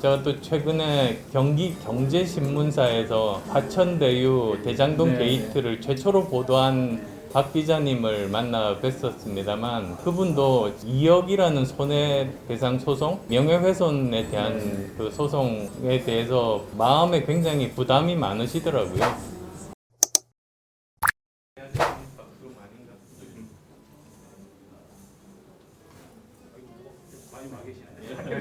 제가 또 최근에 경기 경제신문사에서 화천대유 대장동 게이트를 최초로 보도한 박 기자님을 만나 뵀었습니다만 그분도 2억이라는 손해배상 소송, 명예훼손에 대한 그 소송에 대해서 마음에 굉장히 부담이 많으시더라고요.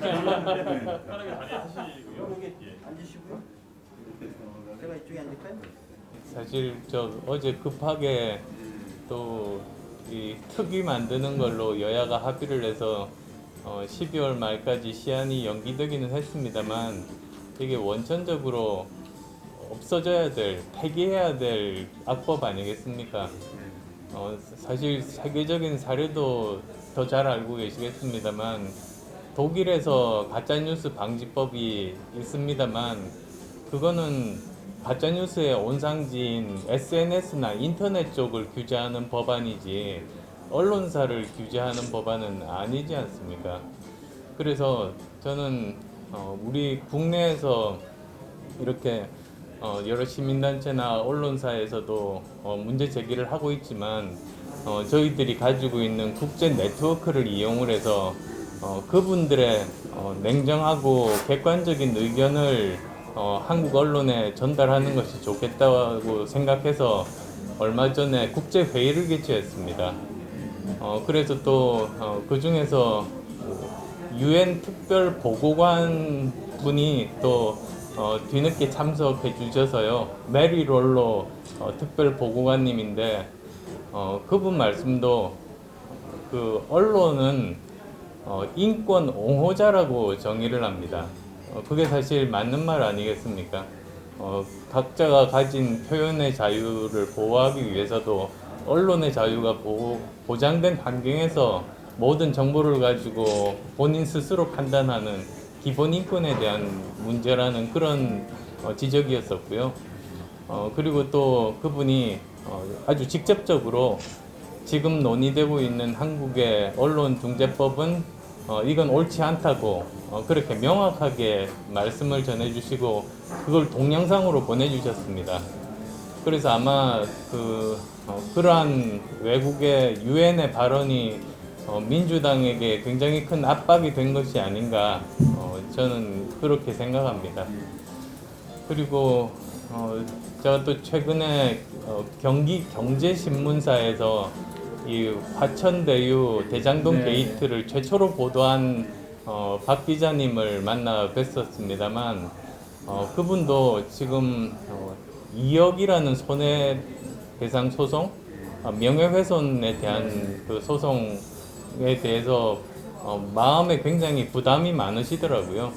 편하게 자리하시고요. 앉으시고요. 제가 이쪽에 앉을까요? 사실 저 어제 급하게 또 이 특위 만드는 걸로 여야가 합의를 해서 12월 말까지 시한이 연기되기는 했습니다만 이게 원천적으로 없어져야 될, 폐기해야 될 악법 아니겠습니까? 사실 세계적인 사례도 더 잘 알고 계시겠습니다만 독일에서 가짜뉴스 방지법이 있습니다만 그거는 가짜뉴스의 온상지인 SNS나 인터넷 쪽을 규제하는 법안이지 언론사를 규제하는 법안은 아니지 않습니까? 그래서 저는 우리 국내에서 이렇게 여러 시민단체나 언론사에서도 문제 제기를 하고 있지만 저희들이 가지고 있는 국제 네트워크를 이용을 해서 그분들의 냉정하고 객관적인 의견을 한국 언론에 전달하는 것이 좋겠다고 생각해서 얼마 전에 국제 회의를 개최했습니다. 그래서 또 그 중에서 유엔 특별 보고관 분이 또 뒤늦게 참석해 주셔서요. 메리 롤로 특별 보고관님인데 그분 말씀도 그 언론은 인권 옹호자라고 정의를 합니다. 그게 사실 맞는 말 아니겠습니까? 각자가 가진 표현의 자유를 보호하기 위해서도 언론의 자유가 보장된 환경에서 모든 정보를 가지고 본인 스스로 판단하는 기본 인권에 대한 문제라는 그런 지적이었었고요. 그리고 또 그분이 아주 직접적으로 지금 논의되고 있는 한국의 언론중재법은 이건 옳지 않다고 그렇게 명확하게 말씀을 전해주시고 그걸 동영상으로 보내주셨습니다. 그래서 아마 그러한 외국의 유엔의 발언이 민주당에게 굉장히 큰 압박이 된 것이 아닌가 저는 그렇게 생각합니다. 그리고 제가 또 최근에 경기 경제신문사에서 이 화천대유 대장동 게이트를 최초로 보도한 박 기자님을 만나 뵀었습니다만 그분도 지금 2억이라는 손해배상 소송, 명예훼손에 대한 그 소송에 대해서 마음에 굉장히 부담이 많으시더라고요.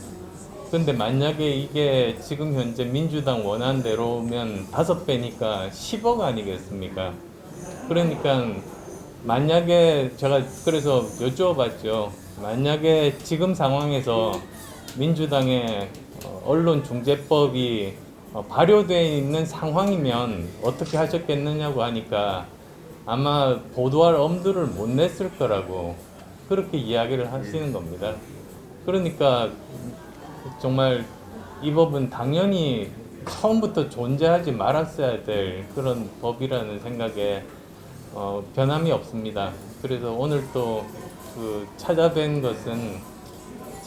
근데 만약에 이게 지금 현재 민주당 원안대로면 5배니까 10억 아니겠습니까? 그러니까 만약에 제가 그래서 여쭈어봤죠. 만약에 지금 상황에서 민주당의 언론중재법이 발효되어 있는 상황이면 어떻게 하셨겠느냐고 하니까 아마 보도할 엄두를 못 냈을 거라고 그렇게 이야기를 하시는 겁니다. 그러니까 정말 이 법은 당연히 처음부터 존재하지 말았어야 될 그런 법이라는 생각에 변함이 없습니다. 그래서 오늘 또 찾아뵌 것은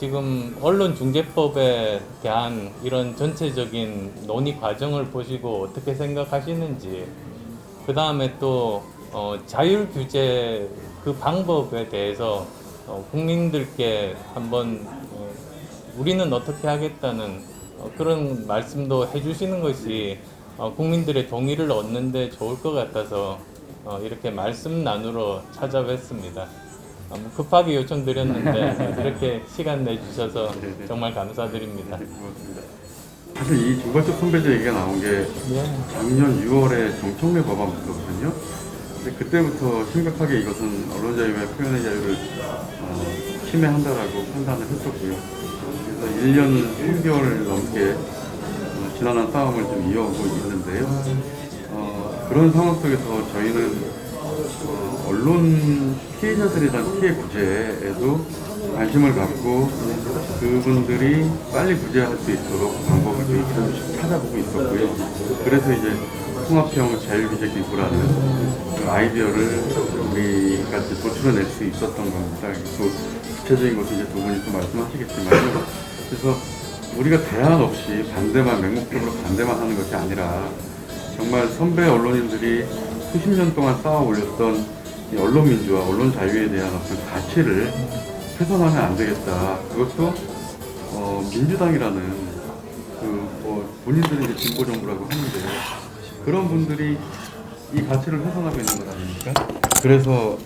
지금 언론중재법에 대한 이런 전체적인 논의 과정을 보시고 어떻게 생각하시는지, 그 다음에 또 자율규제 그 방법에 대해서 국민들께 한번 우리는 어떻게 하겠다는 그런 말씀도 해주시는 것이 국민들의 동의를 얻는 데 좋을 것 같아서 이렇게 말씀 나누러 찾아뵙습니다. 급하게 요청드렸는데 이렇게 시간 내주셔서 정말 감사드립니다. 고맙습니다. 사실 이 조가적 선배제 얘기가 나온 게 작년 6월에 정청래 법안부터거든요. 근데 그때부터 심각하게 이것은 언론 자유와 표현의 자유를 침해한다라고 판단을 했었고요. 그래서 1년 3개월 넘게 지난한 싸움을 좀 이어오고 있는데요. 그런 상황 속에서 저희는 언론 피해자들에 대한 피해 구제에도 관심을 갖고 그분들이 빨리 구제할 수 있도록 방법을 좀 찾아보고 있었고요. 그래서 이제 통합형 자율규제 기구라는 그 아이디어를 우리가 이제 도출해낼 수 있었던 겁니다. 또 구체적인 것은 이제 두 분이 또 말씀하시겠지만, 그래서 우리가 대안 없이 반대만, 맹목적으로 반대만 하는 것이 아니라 정말 선배 언론인들이 수십 년 동안 쌓아 올렸던 이 언론 민주화, 언론 자유에 대한 어떤 가치를 훼손하면 안 되겠다. 그것도 민주당이라는 본인들이 이제 진보 정부라고 하는데 그런 분들이 이 가치를 훼손하고 있는 것 아닙니까? 그래서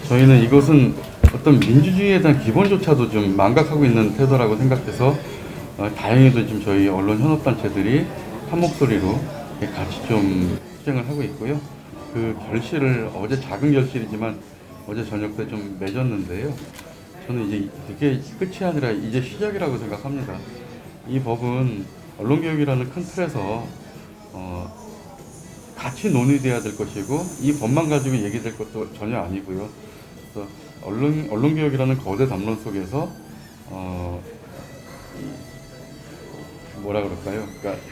저희는 이것은 어떤 민주주의에 대한 기본조차도 좀 망각하고 있는 태도라고 생각해서 다행히도 지금 저희 언론 현업단체들이 한 목소리로 같이 좀 투쟁을 하고 있고요. 그 결실을 어제 작은 결실이지만 어제 저녁 때 좀 맺었는데요. 저는 이제 그게 끝이 아니라 이제 시작이라고 생각합니다. 이 법은 언론개혁이라는 큰 틀에서 같이 논의돼야 될 것이고 이 법만 가지고 얘기될 것도 전혀 아니고요. 그래서 언론개혁이라는 거대 담론 속에서 뭐라 그럴까요? 그러니까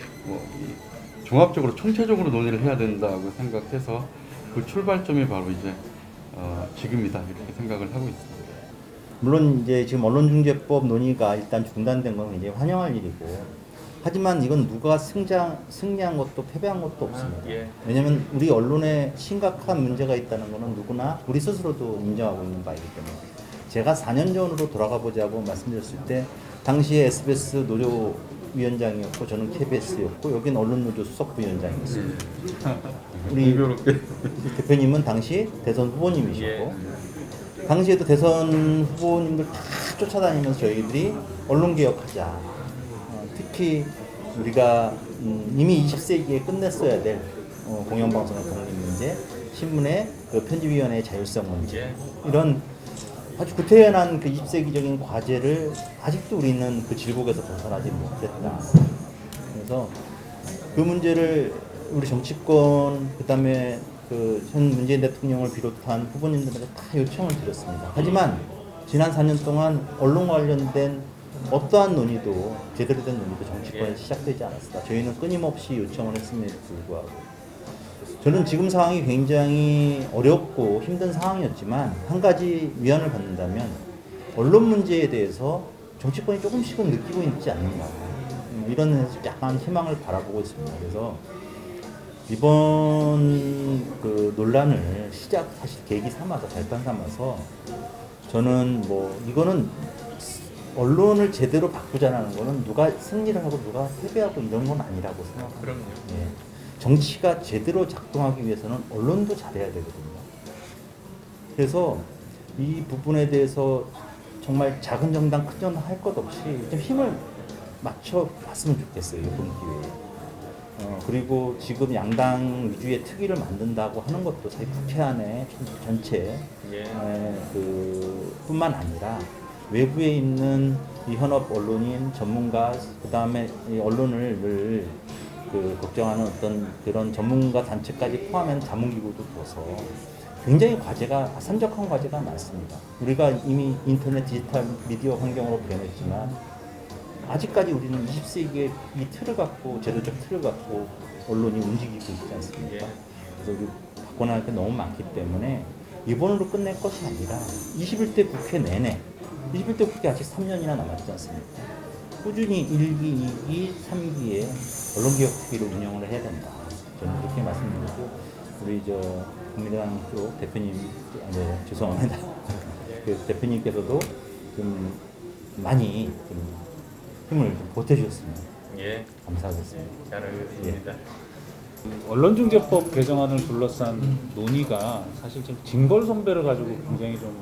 종합적으로 총체적으로 논의를 해야 된다고 생각해서 그 출발점이 바로 이제 지금이다 이렇게 생각을 하고 있습니다. 물론 이제 지금 언론중재법 논의가 일단 중단된 건 굉장히 환영할 일이고, 하지만 이건 누가 승리한 것도 패배한 것도 없습니다. 예. 왜냐하면 우리 언론에 심각한 문제가 있다는 것은 누구나 우리 스스로도 인정하고 있는 바이기 때문에, 제가 4년 전으로 돌아가 보자고 말씀드렸을 때 당시에 SBS 노조위원장이었고 저는 KBS였고 여긴 언론노조 수석부위원장이었습니다. 우리 대표님은 당시 대선 후보님이셨고 당시에도 대선 후보님들 다 쫓아다니면서 저희들이 언론개혁하자, 특히 우리가 이미 20세기에 끝냈어야 될 공영방송의 독립 문제, 신문의 그 편집위원회의 자율성 문제, 이런 아주 구태연한 그 20세기적인 과제를 아직도 우리는 그 질곡에서 벗어나지 못했다. 그래서 그 문제를 우리 정치권, 그 다음에 그 현 문재인 대통령을 비롯한 후보님들에게 다 요청을 드렸습니다. 하지만 지난 4년 동안 언론과 관련된 어떠한 논의도, 제대로 된 논의도 정치권에 시작되지 않았습니다. 저희는 끊임없이 요청을 했음에도 불구하고 저는 지금 상황이 굉장히 어렵고 힘든 상황이었지만 한 가지 위안을 받는다면 언론 문제에 대해서 정치권이 조금씩은 느끼고 있지 않는가, 이런 약간 희망을 바라보고 있습니다. 그래서 이번 그 논란을 사실 계기 삼아서, 발판 삼아서 저는 이거는 언론을 제대로 바꾸자는 거는 누가 승리를 하고 누가 패배하고 이런 건 아니라고 생각합니다. 그럼요. 예. 정치가 제대로 작동하기 위해서는 언론도 잘해야 되거든요. 그래서 이 부분에 대해서 정말 작은 정당 큰 정당 할 것 없이 좀 힘을 맞춰 봤으면 좋겠어요, 이번 기회에. 그리고 지금 양당 위주의 특위를 만든다고 하는 것도 사실 국회 안에 전체 뿐만 아니라 외부에 있는 이 현업 언론인, 전문가, 그 다음에 언론을 걱정하는 어떤 그런 전문가 단체까지 포함한 자문기구도 둬서 굉장히 산적한 과제가 많습니다. 우리가 이미 인터넷 디지털 미디어 환경으로 변했지만 아직까지 우리는 20세기의 이 틀을 갖고, 제도적 틀을 갖고 언론이 움직이고 있지 않습니까? 그래서 우리 바꿔나갈 게 너무 많기 때문에 이번으로 끝낼 것이 아니라 21대 국회 내내, 21대 국회 아직 3년이나 남았지 않습니까? 꾸준히 1기, 2기, 3기에 언론개혁특위를 운영을 해야 된다. 저는 그렇게 말씀드리고, 우리 국민의당 쪽 대표님, 죄송합니다. 그 대표님께서도 좀 많이 힘을 좀 보태주셨으면 감사하겠습니다. 잘 알겠습니다. 언론중재법 개정안을 둘러싼 논의가 사실 좀 징벌선배를 가지고 굉장히 좀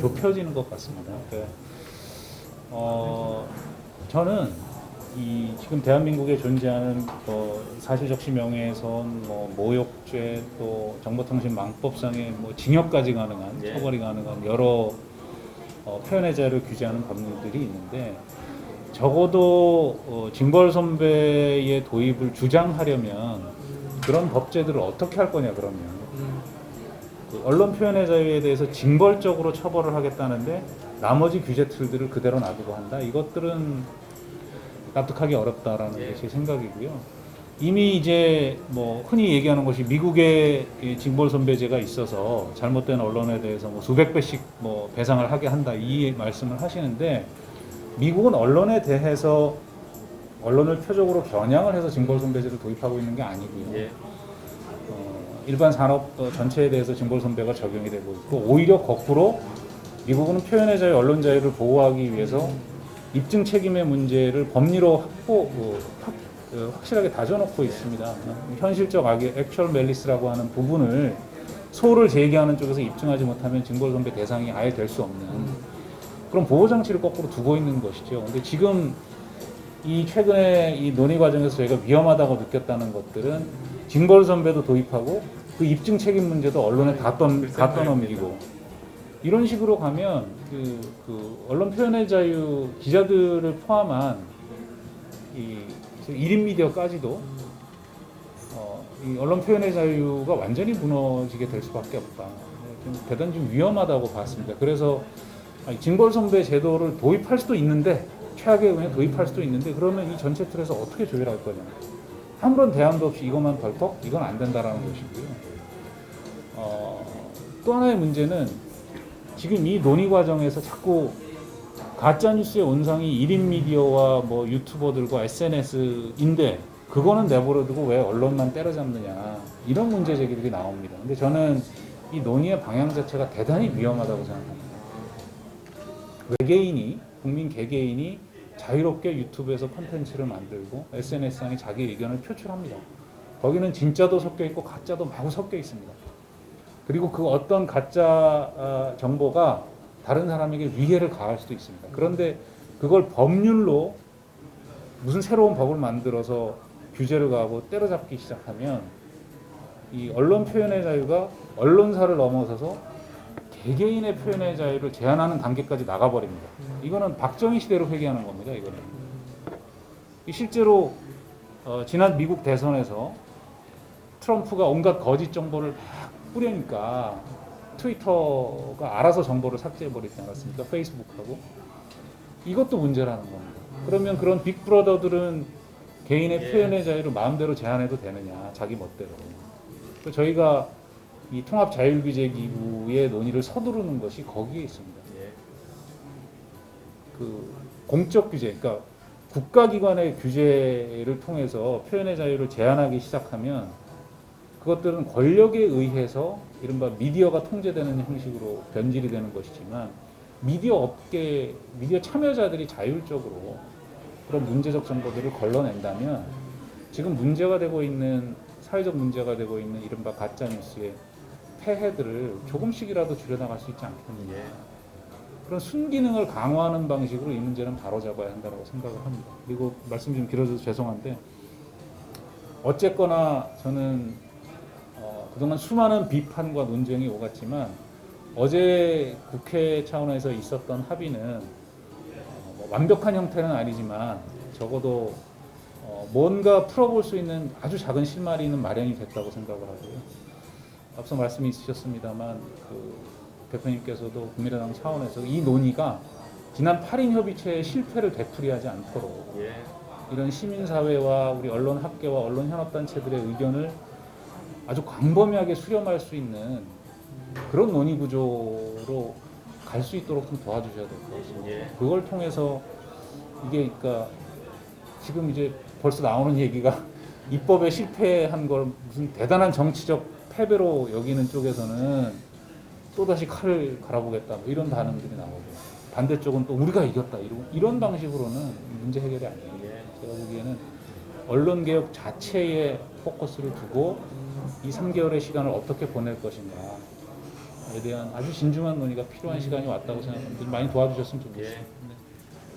좁혀지는 것 같습니다. 저는 이 지금 대한민국에 존재하는 사실적시 명예훼손, 모욕죄, 또 정보통신망법상의 징역까지 가능한, 처벌이 가능한 여러 표현의 자유를 규제하는 법률들이 있는데, 적어도 징벌선배의 도입을 주장하려면 그런 법제들을 어떻게 할 거냐, 그러면 그 언론 표현의 자유에 대해서 징벌적으로 처벌을 하겠다는데 나머지 규제 틀들을 그대로 놔두고 한다. 이것들은 납득하기 어렵다라는 게 제 생각이고요. 이미 이제 뭐 흔히 얘기하는 것이 미국의 이 징벌선배제가 있어서 잘못된 언론에 대해서 뭐 수백 배씩 뭐 배상을 하게 한다 이 말씀을 하시는데 미국은 언론에 대해서 언론을 표적으로 겨냥을 해서 징벌선배제를 도입하고 있는 게 아니고요. 일반 산업 전체에 대해서 징벌선배가 적용이 되고 있고 오히려 거꾸로 미국은 표현의 자유, 언론 자유를 보호하기 위해서 입증 책임의 문제를 법리로 확실하게 다져놓고 있습니다. 현실적 악의 액츄얼 멜리스라고 하는 부분을 소를 제기하는 쪽에서 입증하지 못하면 징벌선배 대상이 아예 될 수 없는 그런 보호 장치를 거꾸로 두고 있는 것이죠. 근데 지금 이 최근에 이 논의 과정에서 저희가 위험하다고 느꼈다는 것들은 징벌선배도 도입하고 그 입증 책임 문제도 언론에 다 떠넘기고 이런 식으로 가면 그 언론 표현의 자유 기자들을 포함한 이 1인 미디어까지도 이 언론 표현의 자유가 완전히 무너지게 될 수밖에 없다. 대단히 좀 위험하다고 봤습니다. 그래서 징벌선배 제도를 도입할 수도 있는데 최악의 경우에 도입할 수도 있는데 그러면 이 전체 틀에서 어떻게 조율할 거냐. 아무런 대안도 없이 이것만 덜컥 이건 안 된다라는 것이고요. 또 하나의 문제는 지금 이 논의 과정에서 자꾸 가짜 뉴스의 온상이 1인 미디어와 뭐 유튜버들과 SNS인데 그거는 내버려두고 왜 언론만 때려잡느냐 이런 문제 제기들이 나옵니다. 근데 저는 이 논의의 방향 자체가 대단히 위험하다고 생각합니다. 외계인이 국민 개개인이 자유롭게 유튜브에서 콘텐츠를 만들고 SNS상에 자기 의견을 표출합니다. 거기는 진짜도 섞여 있고 가짜도 마구 섞여 있습니다. 그리고 그 어떤 가짜 정보가 다른 사람에게 위해를 가할 수도 있습니다. 그런데 그걸 법률로 무슨 새로운 법을 만들어서 규제를 가하고 때려잡기 시작하면 이 언론 표현의 자유가 언론사를 넘어서서 개개인의 표현의 자유를 제한하는 단계까지 나가버립니다. 이거는 박정희 시대로 회귀하는 겁니다. 이거는 실제로 지난 미국 대선에서 트럼프가 온갖 거짓 정보를 막 뿌리니까 트위터가 알아서 정보를 삭제해버리지 않았습니까? 페이스북하고. 이것도 문제라는 겁니다. 그러면 그런 빅브러더들은 개인의 표현의 자유를 마음대로 제한해도 되느냐, 자기 멋대로. 저희가 이 통합자율규제기구의 논의를 서두르는 것이 거기에 있습니다. 그 공적 규제, 그러니까 국가기관의 규제를 통해서 표현의 자유를 제한하기 시작하면 그것들은 권력에 의해서 이른바 미디어가 통제되는 형식으로 변질이 되는 것이지만 미디어 업계, 미디어 참여자들이 자율적으로 그런 문제적 정보들을 걸러낸다면 지금 문제가 되고 있는 사회적 문제가 되고 있는 이른바 가짜뉴스의 폐해들을 조금씩이라도 줄여나갈 수 있지 않겠느냐. 그런 순기능을 강화하는 방식으로 이 문제는 바로잡아야 한다고 생각을 합니다. 그리고 말씀 좀 길어져서 죄송한데 어쨌거나 저는 그동안 수많은 비판과 논쟁이 오갔지만 어제 국회 차원에서 있었던 합의는 뭐 완벽한 형태는 아니지만 적어도 뭔가 풀어볼 수 있는 아주 작은 실마리는 마련이 됐다고 생각을 하고요. 앞서 말씀이 있으셨습니다만 그 대표님께서도 국민의당 차원에서 이 논의가 지난 8인 협의체의 실패를 되풀이하지 않도록 이런 시민사회와 우리 언론학계와 언론현업단체들의 의견을 아주 광범위하게 수렴할 수 있는 그런 논의 구조로 갈 수 있도록 좀 도와주셔야 될 것 같습니다. 그걸 통해서 이게 그러니까 지금 이제 벌써 나오는 얘기가 입법에 실패한 걸 무슨 대단한 정치적 패배로 여기는 쪽에서는 또다시 칼을 갈아보겠다 뭐 이런 반응들이 나오고 반대쪽은 또 우리가 이겼다 이런 방식으로는 문제 해결이 안 됩니다. 제가 보기에는 언론개혁 자체에 포커스를 두고 이 3개월의 시간을 어떻게 보낼 것인가에 대한 아주 진중한 논의가 필요한 시간이 왔다고 생각합니다. 많이 도와주셨으면 좋겠습니다.